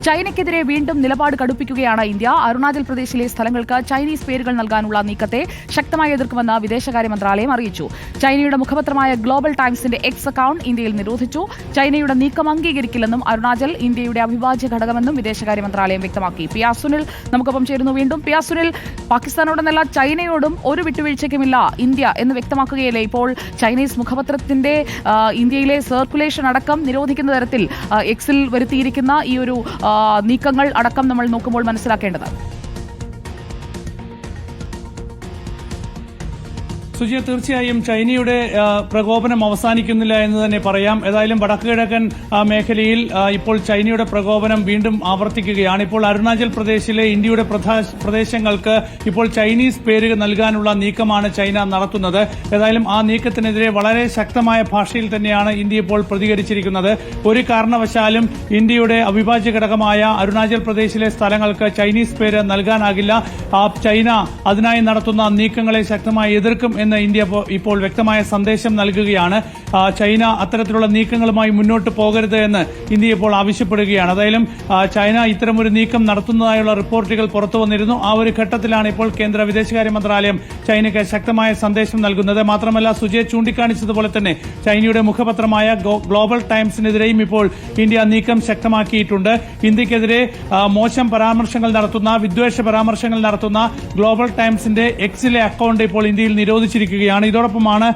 ചൈനയ്ക്കെതിരെ വീണ്ടും നിലപാട് കടുപ്പിക്കുകയാണ് ഇന്ത്യ. അരുണാചൽ പ്രദേശിലെ സ്ഥലങ്ങൾക്ക് ചൈനീസ് പേരുകൾ നൽകാനുള്ള നീക്കത്തെ ശക്തമായി എതിർക്കുമെന്ന് വിദേശകാര്യ മന്ത്രാലയം അറിയിച്ചു. ചൈനയുടെ മുഖപത്രമായ ഗ്ലോബൽ ടൈംസിന്റെ എക്സ് അക്കൌണ്ട് ഇന്ത്യയിൽ നിരോധിച്ചു. ചൈനയുടെ നീക്കം അംഗീകരിക്കില്ലെന്നും അരുണാചൽ ഇന്ത്യയുടെ അവിഭാജ്യ ഘടകമെന്നും വിദേശകാര്യ മന്ത്രാലയം വ്യക്തമാക്കി. പി ആർ സുനിൽ നമുക്കൊപ്പം ചേരുന്നു. വീണ്ടും പി ആർ സുനിൽ, പാകിസ്ഥാനോടെന്നല്ല ചൈനയോടും ഒരു വിട്ടുവീഴ്ചയ്ക്കുമില്ല ഇന്ത്യ എന്ന് വ്യക്തമാക്കുകയല്ലേ ഇപ്പോൾ ചൈനീസ് മുഖപത്രത്തിന്റെ ഇന്ത്യയിലെ സർക്കുലേഷൻ അടക്കം നിരോധിക്കുന്ന തരത്തിൽ എക്സിൽ വരുത്തിയിരിക്കുന്ന ഈ ഒരു നീക്കങ്ങൾ അടക്കം നമ്മൾ നോക്കുമ്പോൾ മനസ്സിലാക്കേണ്ടത്? സുജിയ, തീർച്ചയായും ചൈനയുടെ പ്രകോപനം അവസാനിക്കുന്നില്ല എന്ന് തന്നെ പറയാം. ഏതായാലും വടക്കുകിഴക്കൻ മേഖലയിൽ ഇപ്പോൾ ചൈനയുടെ പ്രകോപനം വീണ്ടും ആവർത്തിക്കുകയാണ്. ഇപ്പോൾ അരുണാചൽ പ്രദേശിലെ ഇന്ത്യയുടെ പ്രദേശങ്ങൾക്ക് ഇപ്പോൾ ചൈനീസ് പേര് നൽകാനുള്ള നീക്കമാണ് ചൈന നടത്തുന്നത്. ഏതായാലും ആ നീക്കത്തിനെതിരെ വളരെ ശക്തമായ ഭാഷയിൽ തന്നെയാണ് ഇന്ത്യ ഇപ്പോൾ പ്രതികരിച്ചിരിക്കുന്നത്. ഒരു കാരണവശാലും ഇന്ത്യയുടെ അവിഭാജ്യ ഘടകമായ അരുണാചൽ പ്രദേശിലെ സ്ഥലങ്ങൾക്ക് ചൈനീസ് പേര് നൽകാനാകില്ല. ചൈന അതിനായി നടത്തുന്ന നീക്കങ്ങളെ ശക്തമായി എതിർക്കും എന്ന് ഇന്ത്യ ഇപ്പോൾ വ്യക്തമായ സന്ദേശം നൽകുകയാണ്. ചൈന അത്തരത്തിലുള്ള നീക്കങ്ങളുമായി മുന്നോട്ട് പോകരുത് എന്ന് ഇന്ത്യ ഇപ്പോൾ ആവശ്യപ്പെടുകയാണ്. ഏതായാലും ചൈന ഇത്തരമൊരു നീക്കം നടത്തുന്നതായുള്ള റിപ്പോർട്ടുകൾ പുറത്തു വന്നിരുന്നു. ആ ഒരു ഘട്ടത്തിലാണ് ഇപ്പോൾ കേന്ദ്ര വിദേശകാര്യ മന്ത്രാലയം ചൈനയ്ക്ക് ശക്തമായ സന്ദേശം നൽകുന്നത്. മാത്രമല്ല, സുജയ് ചൂണ്ടിക്കാണിച്ചതുപോലെ തന്നെ ചൈനയുടെ മുഖപത്രമായ ഗ്ലോബൽ ടൈംസിനെതിരെയും ഇപ്പോൾ ഇന്ത്യ നീക്കം ശക്തമാക്കിയിട്ടുണ്ട്. ഇന്ത്യക്കെതിരെ മോശം പരാമർശങ്ങൾ നടത്തുന്ന, വിദ്വേഷ പരാമർശങ്ങൾ നടത്തുന്ന ഗ്ലോബൽ ടൈംസിന്റെ എക്സിലെ അക്കൌണ്ട് ഇപ്പോൾ ഇന്ത്യയിൽ നിരോധിച്ചിരിക്കുകയാണ്. ഇതോടൊപ്പമാണ്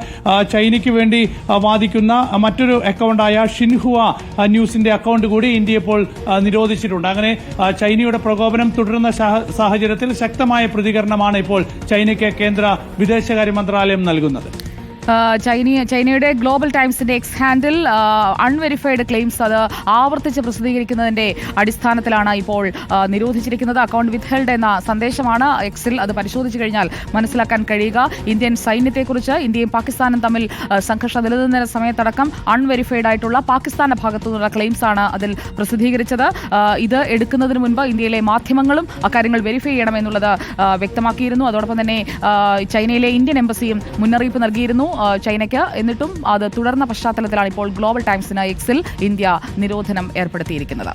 ചൈനയ്ക്ക് വേണ്ടി വാദിക്കുന്ന മറ്റൊരു അക്കൌണ്ടായ ഷിൻഹുവ ന്യൂസിന്റെ അക്കൌണ്ട് കൂടി ഇന്ത്യ ഇപ്പോൾ നിരോധിച്ചിട്ടുണ്ട്. അങ്ങനെ ചൈനയുടെ പ്രകോപനം തുടരുന്ന സാഹചര്യത്തിൽ ശക്തമായ പ്രതികരണമാണ് ഇപ്പോൾ ചൈനയ്ക്ക് കേന്ദ്ര വിദേശകാര്യ മന്ത്രാലയം നൽകുന്നത്. ചൈനയുടെ ഗ്ലോബൽ ടൈംസിന്റെ എക്സ് ഹാൻഡിൽ അൺവെരിഫൈഡ് ക്ലെയിംസ് അത് ആവർത്തിച്ച് പ്രസിദ്ധീകരിക്കുന്നതിന്റെ അടിസ്ഥാനത്തിലാണ് ഇപ്പോൾ നിരോധിച്ചിരിക്കുന്നത്. അക്കൌണ്ട് വിത്ത്ഹെൽഡ് എന്ന സന്ദേശമാണ് എക്സിൽ അത് പരിശോധിച്ചു കഴിഞ്ഞാൽ മനസ്സിലാക്കാൻ കഴിയുക. ഇന്ത്യൻ സൈന്യത്തെക്കുറിച്ച് ഇന്ത്യയും പാകിസ്ഥാനും തമ്മിൽ സംഘർഷം നിലനിന്ന സമയത്തടക്കം അൺവെരിഫൈഡ് ആയിട്ടുള്ള പാകിസ്ഥാന്റെ ഭാഗത്തു നിന്നുള്ള ക്ലെയിംസ് ആണ് അതിൽ പ്രസിദ്ധീകരിച്ചത്. ഇത് എടുക്കുന്നതിന് മുൻപ് ഇന്ത്യയിലെ മാധ്യമങ്ങളും അക്കാര്യങ്ങൾ വെരിഫൈ ചെയ്യണമെന്നുള്ളത് വ്യക്തമാക്കിയിരുന്നു. അതോടൊപ്പം തന്നെ ചൈനയിലെ ഇന്ത്യൻ എംബസിയും മുന്നറിയിപ്പ് നൽകിയിരുന്നു ചൈനയ്ക്ക്. എന്നിട്ടും അത് തുടർന്ന പശ്ചാത്തലത്തിലാണ് ഇപ്പോൾ ഗ്ലോബൽ ടൈംസിന് എക്സിൽ ഇന്ത്യ നിരോധനം ഏർപ്പെടുത്തിയിരിക്കുന്നത്.